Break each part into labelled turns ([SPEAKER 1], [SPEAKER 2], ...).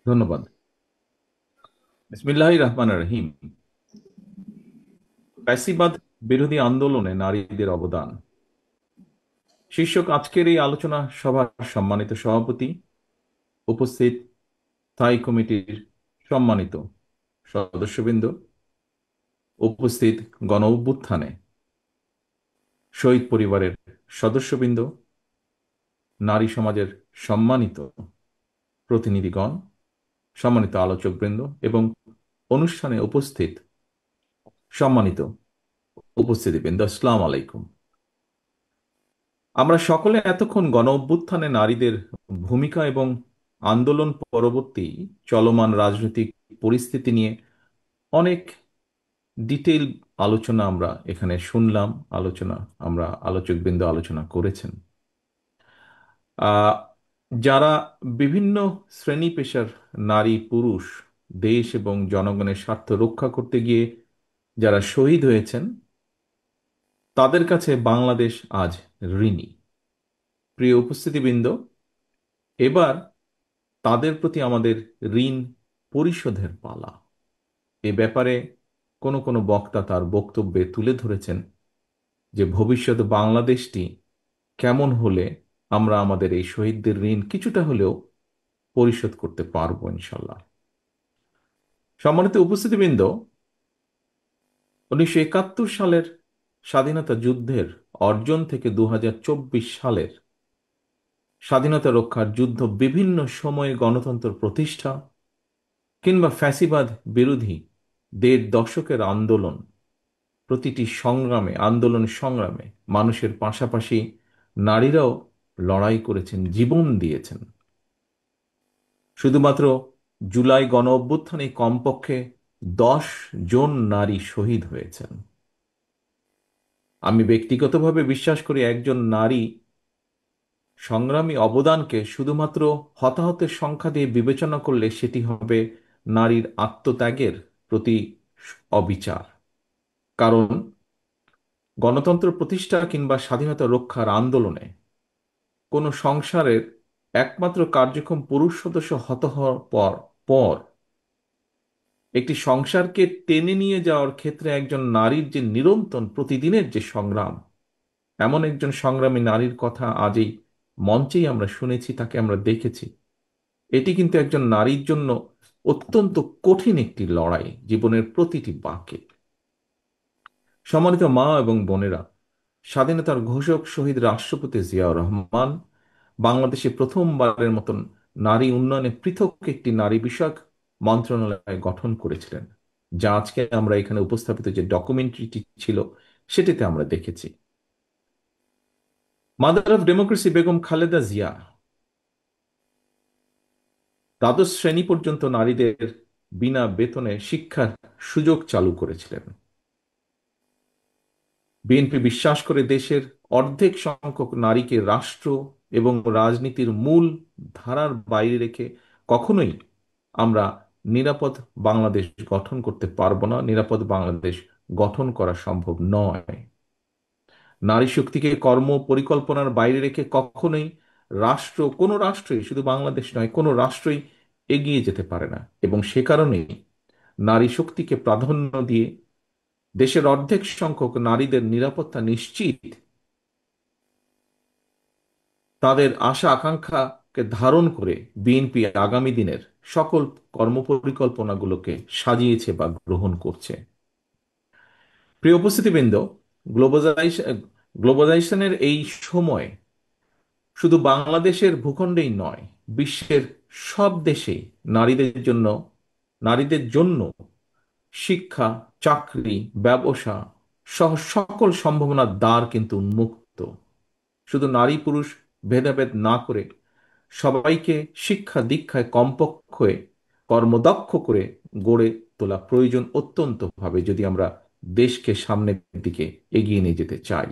[SPEAKER 1] ধন্যবাদ। বিসমিল্লাহির রহমানির রহিম। ফ্যাসিবাদ বিরোধী আন্দোলনে নারীদের অবদান শীর্ষক আজকের এই আলোচনা সভার সম্মানিত সভাপতি, উপস্থিত স্থায়ী কমিটির সম্মানিত সদস্যবৃন্দ, উপস্থিত গণ অভ্যুত্থানে শহীদ পরিবারের সদস্যবৃন্দ, নারী সমাজের সম্মানিত প্রতিনিধিগণ, সম্মানিত আলোচকবৃন্দ এবং অনুষ্ঠানে উপস্থিত সম্মানিত উপস্থিতিবৃন্দ, আসসালামু আলাইকুম। আমরা সকলে এতক্ষণ গণ অভ্যুত্থানে নারীদের ভূমিকা এবং আন্দোলন পরবর্তী চলমান রাজনৈতিক পরিস্থিতি নিয়ে অনেক ডিটেইল আলোচনা আমরা এখানে শুনলাম। আমরা আলোচকবৃন্দ আলোচনা করেছেন। আহ, যারা বিভিন্ন শ্রেণী পেশার নারী পুরুষ দেশ এবং জনগণের স্বার্থ রক্ষা করতে গিয়ে যারা শহীদ হয়েছেন, তাদের কাছে বাংলাদেশ আজ ঋণী। প্রিয় উপস্থিতিবৃন্দ, এবার তাদের প্রতি আমাদের ঋণ পরিশোধের পালা। এ ব্যাপারে কোনো কোনো বক্তা তার বক্তব্যে তুলে ধরেছেন যে ভবিষ্যৎ বাংলাদেশটি কেমন হলে আমরা আমাদের এই শহীদদের ঋণ কিছুটা হলেও পরিশোধ করতে পারবো ইনশাল্লাহ। সম্মানিত উপস্থিতিবৃন্দ, 1971 সালের স্বাধীনতা যুদ্ধের অর্জন থেকে 2024 সালের স্বাধীনতা রক্ষার যুদ্ধ, বিভিন্ন সময়ে গণতন্ত্র প্রতিষ্ঠা কিংবা ফ্যাসিবাদ বিরোধী 1.5 দশকের আন্দোলন, প্রতিটি আন্দোলন সংগ্রামে মানুষের পাশাপাশি নারীরাও লড়াই করেছেন, জীবন দিয়েছেন। শুধুমাত্র জুলাই গণ অভ্যুত্থানে কমপক্ষে 10 জন নারী শহীদ হয়েছেন। আমি ব্যক্তিগতভাবে বিশ্বাস করি, একজন নারী সংগ্রামী অবদানকে শুধুমাত্র হতাহতের সংখ্যা দিয়ে বিবেচনা করলে সেটি হবে নারীর আত্মত্যাগের প্রতি অবিচার। কারণ গণতন্ত্র প্রতিষ্ঠা কিংবা স্বাধীনতা রক্ষার আন্দোলনে কোনো সংসারের একমাত্র কার্যক্ষম পুরুষ সদস্য হত হওয়ার পর পর একটি সংসারকে টেনে নিয়ে যাওয়ার ক্ষেত্রে একজন নারীর যে নিরন্তর প্রতিদিনের যে সংগ্রাম, এমন একজন সংগ্রামী নারীর কথা আজ এই মঞ্চেই আমরা শুনেছি, তাকে আমরা দেখেছি। এটি কিন্তু একজন নারীর জন্য অত্যন্ত কঠিন একটি লড়াই, জীবনের প্রতিটি বাঁকে। সম্মানিত মা এবং বোনেরা, স্বাধীনতার ঘোষক শহীদ রাষ্ট্রপতি জিয়াউর রহমান বাংলাদেশে প্রথমবারের মতন নারী উন্নয়নে পৃথক একটি নারী বিষয়ক মন্ত্রণালয় গঠন করেছিলেন, যা আজকে আমরা এখানে উপস্থাপিত যে ডকুমেন্টারিটি ছিল সেটিতে আমরা দেখেছি। Mother of democracy Begum Khaleda Zia দ্বাদশ শ্রেণী পর্যন্ত নারীদের বিনা বেতনে শিক্ষার সুযোগ চালু করেছিলেন। বিএনপি বিশ্বাস করে দেশের অর্ধেক সংখ্যক নারীকে রাষ্ট্র এবং রাজনীতির মূল ধারার বাইরে রেখে কখনোই আমরা নিরাপদ বাংলাদেশ গঠন করতে পারবো না, নিরাপদ বাংলাদেশ গঠন করা সম্ভব নয়। নারী শক্তিকে কর্ম পরিকল্পনার বাইরে রেখে কখনোই কোনো রাষ্ট্রই, শুধু বাংলাদেশ নয়, কোনো রাষ্ট্রই এগিয়ে যেতে পারে না। এবং সে কারণেই নারী শক্তিকে প্রাধান্য দিয়ে দেশের অর্ধেক সংখ্যক নারীদের নিরাপত্তা নিশ্চিত, তাদের আশা আকাঙ্ক্ষাকে ধারণ করে বিএনপি আগামী দিনের সকল কর্মপরিকল্পনাগুলোকে সাজিয়েছে বা গ্রহণ করছে। প্রিয় উপস্থিতিবৃন্দ, গ্লোবালাইজেশন গ্লোবালাইজেশনের এই সময় শুধু বাংলাদেশের ভূখণ্ডেই নয়, বিশ্বের সব দেশেই নারীদের জন্য শিক্ষা, চাকরি, ব্যবসা সহ সকল সম্ভাবনার দ্বার কিন্তু উন্মুক্ত। শুধু নারী পুরুষ ভেদাভেদ না করে সবাইকে শিক্ষা দীক্ষায় কমপক্ষে কর্মদক্ষ করে গড়ে তোলা প্রয়োজন অত্যন্ত ভাবে, যদি আমরা দেশকে সামনের দিকে এগিয়ে নিয়ে যেতে চাই।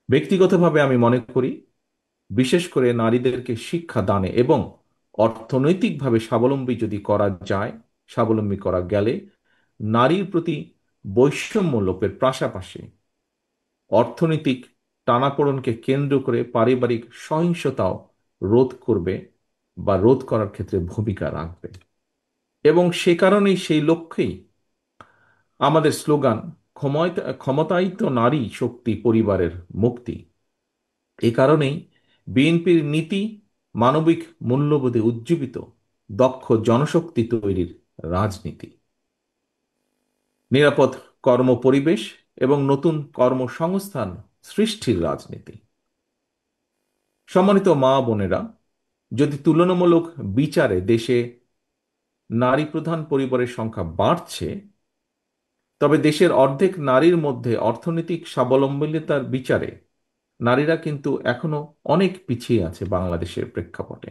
[SPEAKER 1] ব্যক্তিগতভাবে আমি মনে করি, বিশেষ করে নারীদেরকে শিক্ষা দানে এবং অর্থনৈতিকভাবে স্বাবলম্বী যদি করা যায়, স্বাবলম্বী করা গেলে নারীর প্রতি বৈষম্য লোপের পাশাপাশি অর্থনৈতিক টানাপোড়েনকে কেন্দ্র করে পারিবারিক সহিংসতাও রোধ করবে বা রোধ করার ক্ষেত্রে ভূমিকা রাখবে। এবং সে কারণেই, সেই লক্ষ্যেই আমাদের স্লোগান, ক্ষমতায়িত নারী শক্তি, পরিবারের মুক্তি। এ কারণেই বিএনপির নীতি মানবিক মূল্যবোধে উজ্জীবিত, দক্ষ জনশক্তি তৈরির রাজনীতি, নিরাপদ কর্মপরিবেশ এবং নতুন কর্মসংস্থান সৃষ্টির রাজনীতি। সম্মানিত মা বোনেরা, যদি তুলনামূলক বিচারে দেশে নারী প্রধান পরিবারের সংখ্যা বাড়ছে, তবে দেশের অর্ধেক নারীর মধ্যে অর্থনৈতিক স্বাবলম্বিতার বিচারে নারীরা কিন্তু এখনো অনেক পিছিয়ে আছে বাংলাদেশের প্রেক্ষাপটে।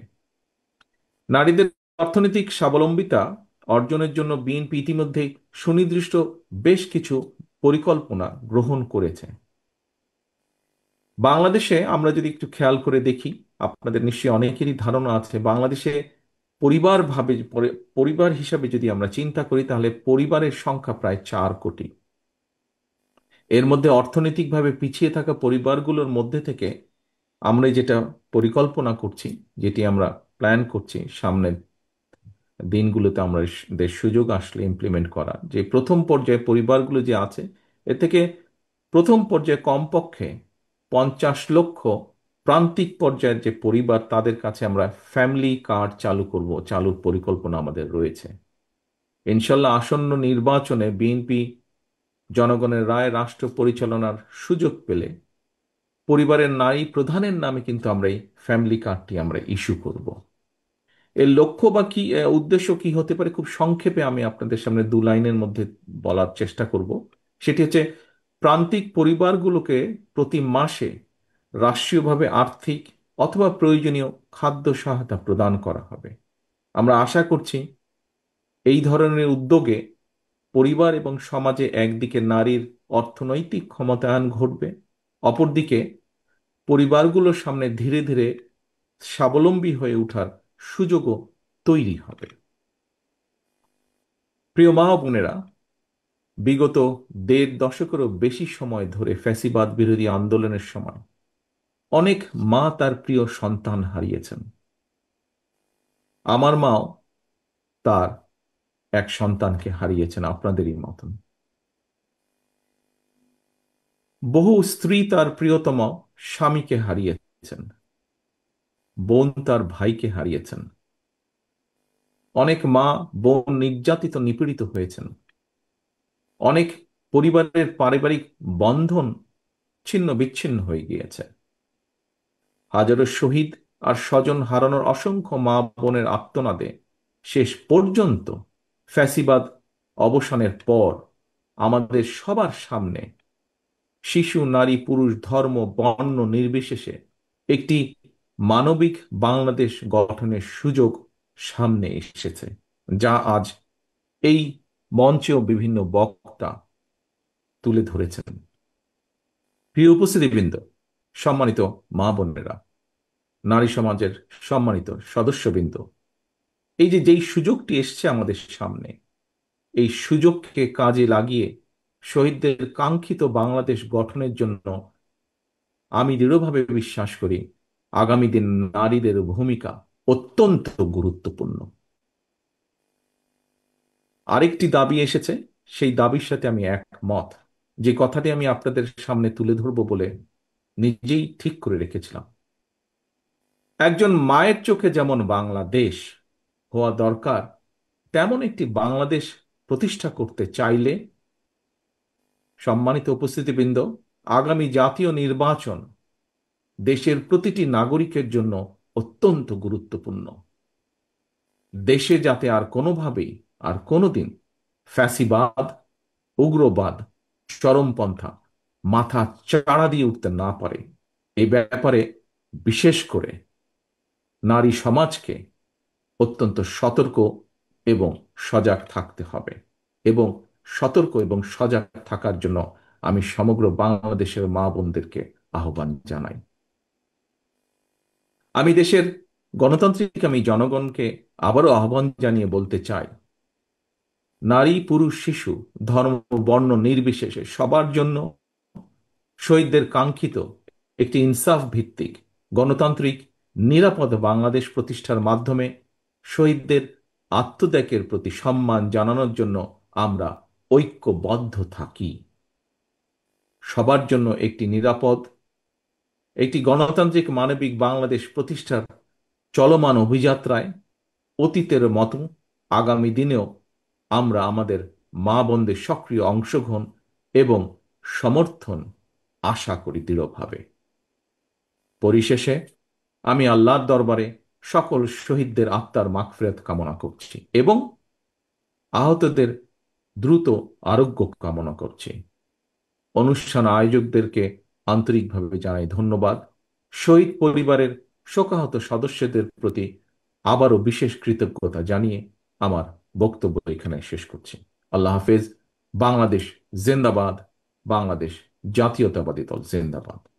[SPEAKER 1] নারীদের অর্থনৈতিক স্বাবলম্বিতা অর্জনের জন্য বিএনপি ইতিমধ্যেই সুনির্দিষ্ট বেশ কিছু পরিকল্পনা গ্রহণ করেছে। বাংলাদেশে আমরা যদি একটু খেয়াল করে দেখি, আপনাদের নিশ্চয়ই অনেকেরই ধারণা আছে, বাংলাদেশে পরিবার হিসাবে যদি আমরা চিন্তা করি, তাহলে পরিবারের সংখ্যা প্রায় 4 কোটি। এর মধ্যে অর্থনৈতিকভাবে পিছিয়ে থাকা পরিবারগুলোর মধ্যে থেকে আমরা যেটা পরিকল্পনা করছি, যেটি আমরা প্ল্যান করছি সামনের দিনগুলোতে আমরা দের সুযোগ আসলে ইমপ্লিমেন্ট করা, যে প্রথম পর্যায়ে পরিবারগুলো যে আছে, এ থেকে প্রথম পর্যায়ে কমপক্ষে 50 লক্ষ প্রান্তিক পর্যায়ের যে পরিবার, তাদের কাছে আমরা ফ্যামিলি কার্ড চালুর পরিকল্পনা আমাদের রয়েছে। ইনশাল্লাহ আসন্ন নির্বাচনে বিএনপি জনগণের রায় রাষ্ট্র পরিচালনার সুযোগ পেলে পরিবারের নারী প্রধানের নামে কিন্তু আমরা এই ফ্যামিলি কার্ডটি আমরা ইস্যু করব। এর লক্ষ্য বা কি, উদ্দেশ্য কি হতে পারে, খুব সংক্ষেপে আমি আপনাদের সামনে 2 লাইনের মধ্যে বলার চেষ্টা করব। সেটি হচ্ছে, প্রান্তিক পরিবারগুলোকে প্রতি মাসে রাষ্ট্রীয়ভাবে আর্থিক অথবা প্রয়োজনীয় খাদ্য সহায়তা প্রদান করা হবে। আমরা আশা করছি এই ধরনের উদ্যোগে পরিবার এবং সমাজে একদিকে নারীর অর্থনৈতিক ক্ষমতায়ন ঘটবে, অপরদিকে পরিবারগুলোর সামনে ধীরে ধীরে স্বাবলম্বী হয়ে ওঠার সুযোগও তৈরি হবে। প্রিয় মা ও বোনেরা, বিগত 1.5 দশকেরও বেশি সময় ধরে ফ্যাসিবাদ বিরোধী আন্দোলনের সময় অনেক মা তার প্রিয় সন্তান হারিয়েছেন। আমার মাও তার এক সন্তানকে হারিয়েছেন আপনাদেরই মতন। বহু স্ত্রী তার প্রিয়তম স্বামীকে হারিয়েছেন, বোন তার ভাইকে হারিয়েছেন। অনেক মা বোন নির্যাতিত নিপীড়িত হয়েছেন। অনেক পরিবারের পারিবারিক বন্ধন ছিন্ন বিচ্ছিন্ন হয়ে গিয়েছে। হাজারো শহীদ আর স্বজন হারানোর অসংখ্য মা বোনের আর্তনাদে শেষ পর্যন্ত ফ্যাসিবাদ অবসানের পর আমাদের সবার সামনে শিশু, নারী, পুরুষ, ধর্ম, বর্ণ নির্বিশেষে একটি মানবিক বাংলাদেশ গঠনের সুযোগ সামনে এসেছে, যা আজ এই মঞ্চেও বিভিন্ন বক্তা তুলে ধরেছেন। প্রিয় উপস্থিতিবৃন্দ, সম্মানিত মা বোনেরা, নারী সমাজের সম্মানিত সদস্যবৃন্দ, এই যে যেই সুযোগটি এসছে আমাদের সামনে, এই সুযোগকে কাজে লাগিয়ে শহীদদের কাঙ্ক্ষিত বাংলাদেশ গঠনের জন্য আমি দৃঢ়ভাবে বিশ্বাস করি আগামী দিন নারীদের ভূমিকা অত্যন্ত গুরুত্বপূর্ণ। আরেকটি দাবি এসেছে, সেই দাবির সাথে আমি একমত, যে কথাটি আমি আপনাদের সামনে তুলে ধরব বলে নিজেই ঠিক করে রেখেছিলাম। একজন মায়ের চোখে যেমন বাংলাদেশ হওয়া দরকার, তেমন একটি বাংলাদেশ প্রতিষ্ঠা করতে চাইলে, সম্মানিত উপস্থিতিবৃন্দ, আগামী জাতীয় নির্বাচন দেশের প্রতিটি নাগরিকের জন্য অত্যন্ত গুরুত্বপূর্ণ। দেশে যাতে আর কোনোভাবেই আর কোনোদিন ফ্যাসিবাদ, উগ্রবাদ, চরমপন্থা মাথা চাড়া দিয়ে উঠতে না পারে, এই ব্যাপারে বিশেষ করে নারী সমাজকে অত্যন্ত সতর্ক এবং সজাগ থাকতে হবে। এবং সতর্ক এবং সজাগ থাকার জন্য আমি সমগ্র বাংলাদেশের মা বোনদেরকে আহ্বান জানাই। আমি দেশের গণতান্ত্রিক আমি জনগণকে আবারও আহ্বান জানিয়ে বলতে চাই, নারী, পুরুষ, শিশু, ধর্ম, বর্ণ নির্বিশেষে সবার জন্য শহীদদের কাঙ্ক্ষিত একটি ইনসাফ ভিত্তিক গণতান্ত্রিক নিরাপদ বাংলাদেশ প্রতিষ্ঠার মাধ্যমে শহীদদের আত্মত্যাগের প্রতি সম্মান জানানোর জন্য আমরা ঐক্যবদ্ধ থাকি। সবার জন্য একটি নিরাপদ, একটি গণতান্ত্রিক মানবিক বাংলাদেশ প্রতিষ্ঠার চলমান অভিযাত্রায় অতীতের মতো আগামী দিনেও আমরা আমাদের মা বোনদের সক্রিয় অংশগ্রহণ এবং সমর্থন আশা করি দৃঢ়ভাবে। পরিশেষে আমি আল্লাহর দরবারে সকল শহীদদের আত্মার মাগফিরাত কামনা করছি এবং আহতদের দ্রুত আরোগ্য কামনা করছি। অনুষ্ঠান আয়োজকদেরকে আন্তরিকভাবে জানাই ধন্যবাদ। শহীদ পরিবারের শোকাহত সদস্যদের প্রতি আবারও বিশেষ কৃতজ্ঞতা জানিয়ে আমার বক্তব্য এখানে শেষ করছি। আল্লাহ হাফেজ। বাংলাদেশ জিন্দাবাদ। বাংলাদেশ জাতীয়তাবাদী দল জিন্দাবাদ।